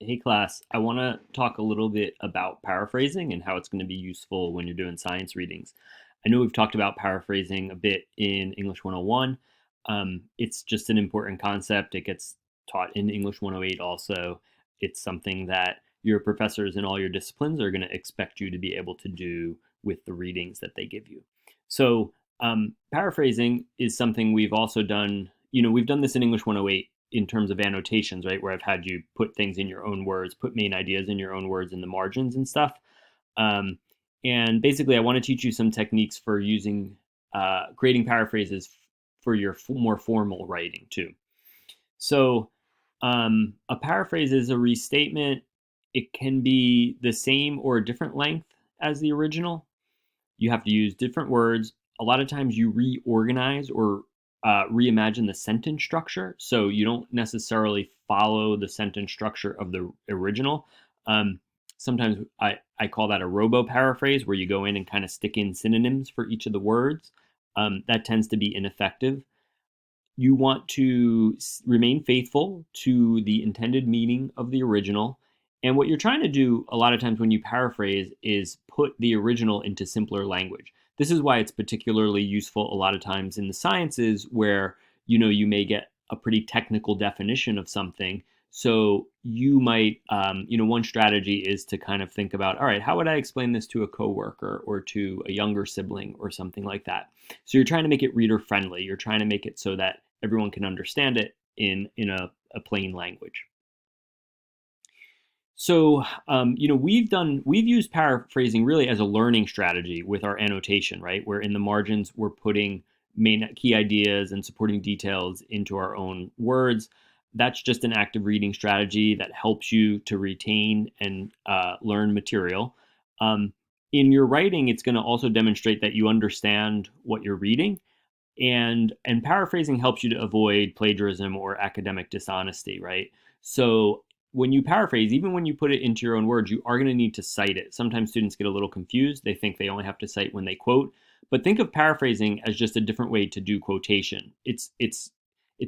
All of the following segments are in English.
Hey class, I want to talk a little bit about paraphrasing and how it's going to be useful when you're doing science readings. I know we've talked about paraphrasing a bit in English 101. It's just an important concept. It gets taught in English 108 also. It's something that your professors in all your disciplines are going to expect you to be able to do with the readings that they give you. So, paraphrasing is something we've also done. We've done this in English 108 in terms of annotations, right? Where I've had you put things in your own words, put main ideas in your own words in the margins and stuff. Um, and basically, I want to teach you some techniques for creating paraphrases for your more formal writing too. So, a paraphrase is a restatement. It can be the same or a different length as the original. You have to use different words. A lot of times you reorganize or reimagine the sentence structure. So you don't necessarily follow the sentence structure of the original. Um, Sometimes I call that a robo paraphrase, where you go in and kind of stick in synonyms for each of the words. That tends to be ineffective. You want to remain faithful to the intended meaning of the original. And what you're trying to do a lot of times when you paraphrase is put the original into simpler language. This is why it's particularly useful a lot of times in the sciences where you may get a pretty technical definition of something. So you might, one strategy is to kind of think about, all right, how would I explain this to a coworker or to a younger sibling or something like that? So you're trying to make it reader friendly. You're trying to make it so that everyone can understand it in a plain language. So we've used paraphrasing really as a learning strategy with our annotation, right? Where in the margins we're putting main key ideas and supporting details into our own words. That's just an active reading strategy that helps you to retain and learn material. In your writing, it's going to also demonstrate that you understand what you're reading, and paraphrasing helps you to avoid plagiarism or academic dishonesty, right? So when you paraphrase, even when you put it into your own words, you are going to need to cite it. Sometimes students get a little confused. They think they only have to cite when they quote, but think of paraphrasing as just a different way to do quotation. It's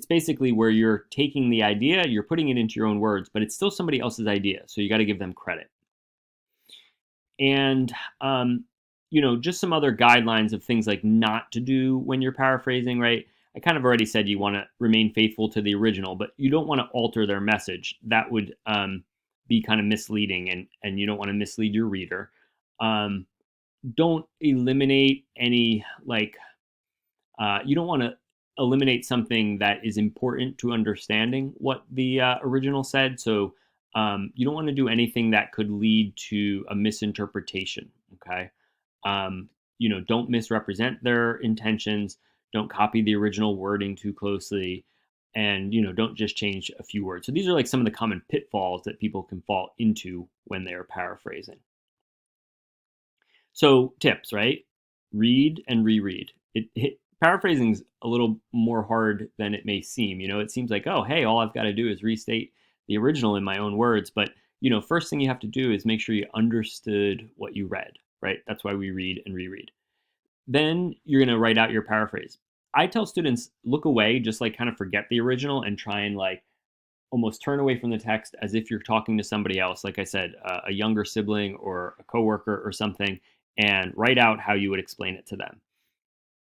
basically where you're taking the idea, you're putting it into your own words, but it's still somebody else's idea, so you got to give them credit. And just some other guidelines of things like not to do when you're paraphrasing, right? I kind of already said you want to remain faithful to the original, but you don't want to alter their message. That would be kind of misleading, and you don't want to mislead your reader. Um, don't eliminate any, you don't want to eliminate something that is important to understanding what the original said. So you don't want to do anything that could lead to a misinterpretation. Okay. Don't misrepresent their intentions. Don't copy the original wording too closely. And, don't just change a few words. So these are like some of the common pitfalls that people can fall into when they are paraphrasing. So tips, right? Read and reread. Paraphrasing is a little more hard than it may seem. It seems like, oh, hey, all I've got to do is restate the original in my own words. But first thing you have to do is make sure you understood what you read, right? That's why we read and reread. Then you're going to write out your paraphrase. I tell students, look away, just like kind of forget the original and try and like almost turn away from the text as if you're talking to somebody else, like I said, a younger sibling or a coworker or something, and write out how you would explain it to them.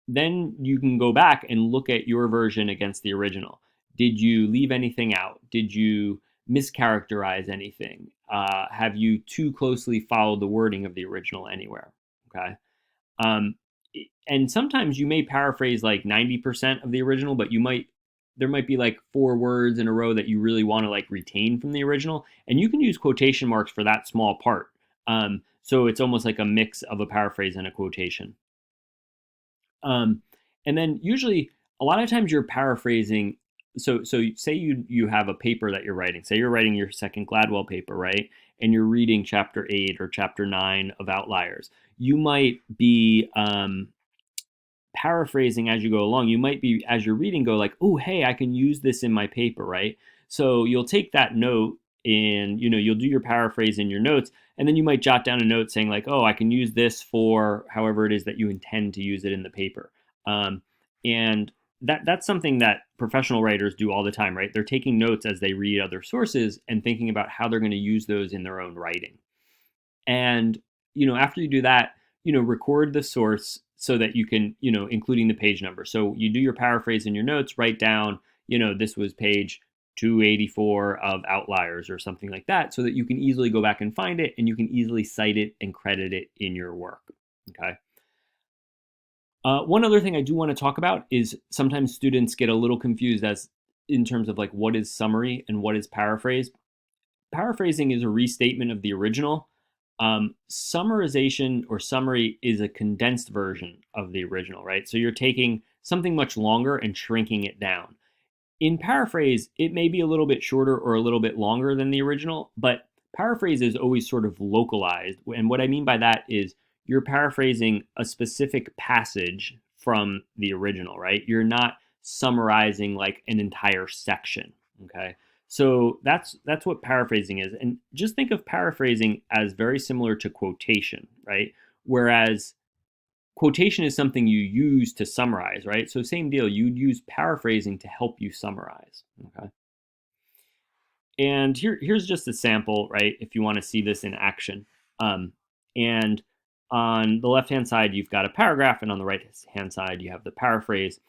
Then you can go back and look at your version against the original. Did you leave anything out? Did you mischaracterize anything? Have you too closely followed the wording of the original anywhere? Okay. Um, and sometimes you may paraphrase like 90% of the original, but there might be like four words in a row that you really want to like retain from the original, and you can use quotation marks for that small part. So it's almost like a mix of a paraphrase and a quotation. Um, and then usually, a lot of times you're paraphrasing. So say you have a paper that you're writing. Say you're writing your second Gladwell paper, right? And you're reading chapter 8 or chapter 9 of Outliers. You might be paraphrasing as you go along. You might be, as you're reading, go like, oh, hey, I can use this in my paper, right? So you'll take that note and you'll do your paraphrase in your notes, and then you might jot down a note saying like, oh, I can use this for however it is that you intend to use it in the paper. And that's something that professional writers do all the time, right? They're taking notes as they read other sources and thinking about how they're going to use those in their own writing. And after you do that, record the source so that you can, including the page number. So you do your paraphrase in your notes, write down, this was page 284 of Outliers or something like that, so that you can easily go back and find it and you can easily cite it and credit it in your work. Okay. One other thing I do want to talk about is sometimes students get a little confused as in terms of like what is summary and what is paraphrase. Paraphrasing is a restatement of the original. Summarization or summary is a condensed version of the original, right? So you're taking something much longer and shrinking it down. In paraphrase, it may be a little bit shorter or a little bit longer than the original, but paraphrase is always sort of localized. And what I mean by that is you're paraphrasing a specific passage from the original, right? You're not summarizing like an entire section, okay? So that's what paraphrasing is. And just think of paraphrasing as very similar to quotation, right? Whereas quotation is something you use to summarize, right? So same deal, you'd use paraphrasing to help you summarize, okay? And here's just a sample, right? If you want to see this in action. And on the left-hand side, you've got a paragraph, and on the right-hand side, you have the paraphrase.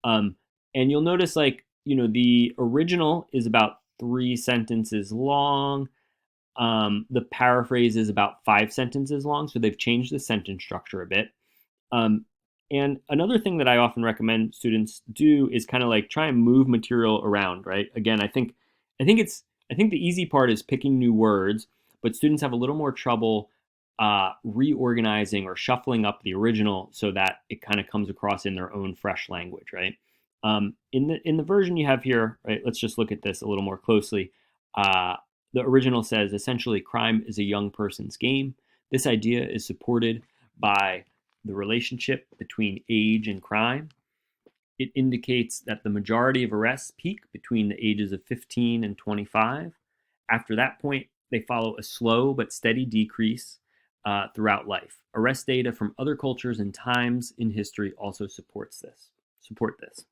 And you'll notice, like, the original is about 3 sentences long. The paraphrase is about 5 sentences long, so they've changed the sentence structure a bit. And another thing that I often recommend students do is kind of like try and move material around, right? Again, I think the easy part is picking new words, but students have a little more trouble reorganizing or shuffling up the original so that it kind of comes across in their own fresh language, right? In the version you have here, right? Let's just look at this a little more closely. The original says essentially, crime is a young person's game. This idea is supported by the relationship between age and crime. It indicates that the majority of arrests peak between the ages of 15 and 25. After that point, they follow a slow but steady decrease throughout life. Arrest data from other cultures and times in history also support this.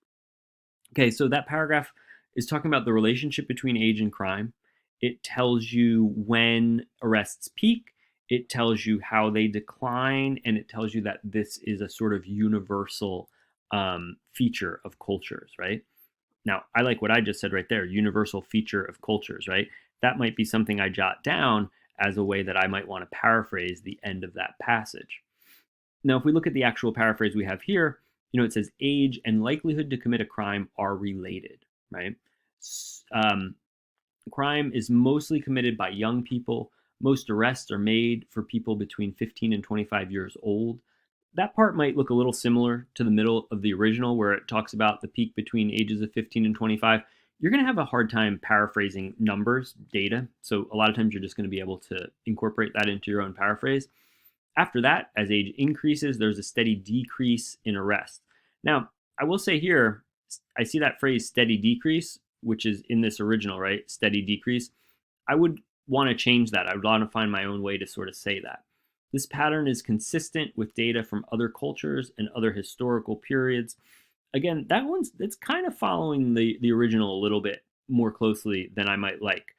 Okay, so that paragraph is talking about the relationship between age and crime. It tells you when arrests peak, it tells you how they decline, and it tells you that this is a sort of universal feature of cultures, right? Now, I like what I just said right there, universal feature of cultures, right? That might be something I jot down as a way that I might want to paraphrase the end of that passage. Now, if we look at the actual paraphrase we have here, it says age and likelihood to commit a crime are related, right? Crime is mostly committed by young people. Most arrests are made for people between 15 and 25 years old. That part might look a little similar to the middle of the original, where it talks about the peak between ages of 15 and 25. You're going to have a hard time paraphrasing numbers, data. So a lot of times you're just going to be able to incorporate that into your own paraphrase. After that, as age increases, there's a steady decrease in arrest. Now, I will say here, I see that phrase steady decrease, which is in this original, right? Steady decrease. I would want to change that. I would want to find my own way to sort of say that. This pattern is consistent with data from other cultures and other historical periods. Again, it's kind of following the original a little bit more closely than I might like.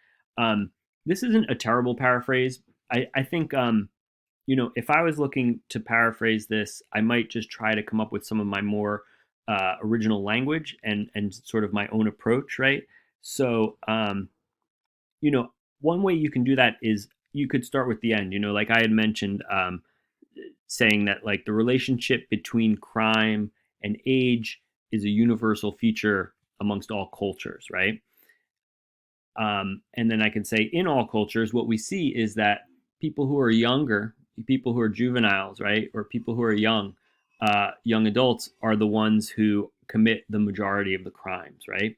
This isn't a terrible paraphrase. I think if I was looking to paraphrase this, I might just try to come up with some of my more original language and sort of my own approach, right? So, one way you can do that is you could start with the end. Like I had mentioned, saying that like the relationship between crime and age is a universal feature amongst all cultures, right? And then I can say in all cultures, what we see is that people who are younger, people who are juveniles, right, or people who are young adults are the ones who commit the majority of the crimes, right?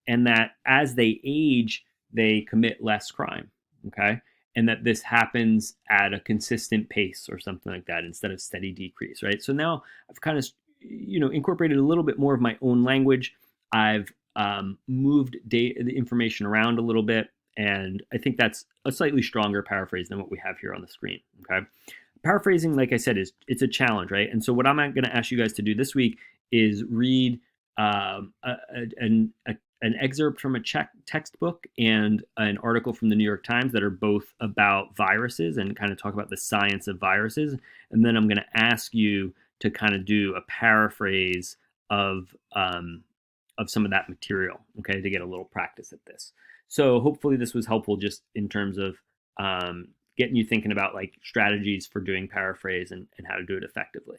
And that as they age, they commit less crime, okay? And that this happens at a consistent pace or something like that instead of steady decrease, right? So now I've kind of, incorporated a little bit more of my own language. I've moved the information around a little bit, and I think that's a slightly stronger paraphrase than what we have here on the screen, okay? Paraphrasing, like I said, it's a challenge, right? And so what I'm going to ask you guys to do this week is read an excerpt from a textbook and an article from the New York Times that are both about viruses and kind of talk about the science of viruses. And then I'm going to ask you to kind of do a paraphrase of some of that material, okay, to get a little practice at this. So hopefully this was helpful just in terms of getting you thinking about like strategies for doing paraphrase and how to do it effectively.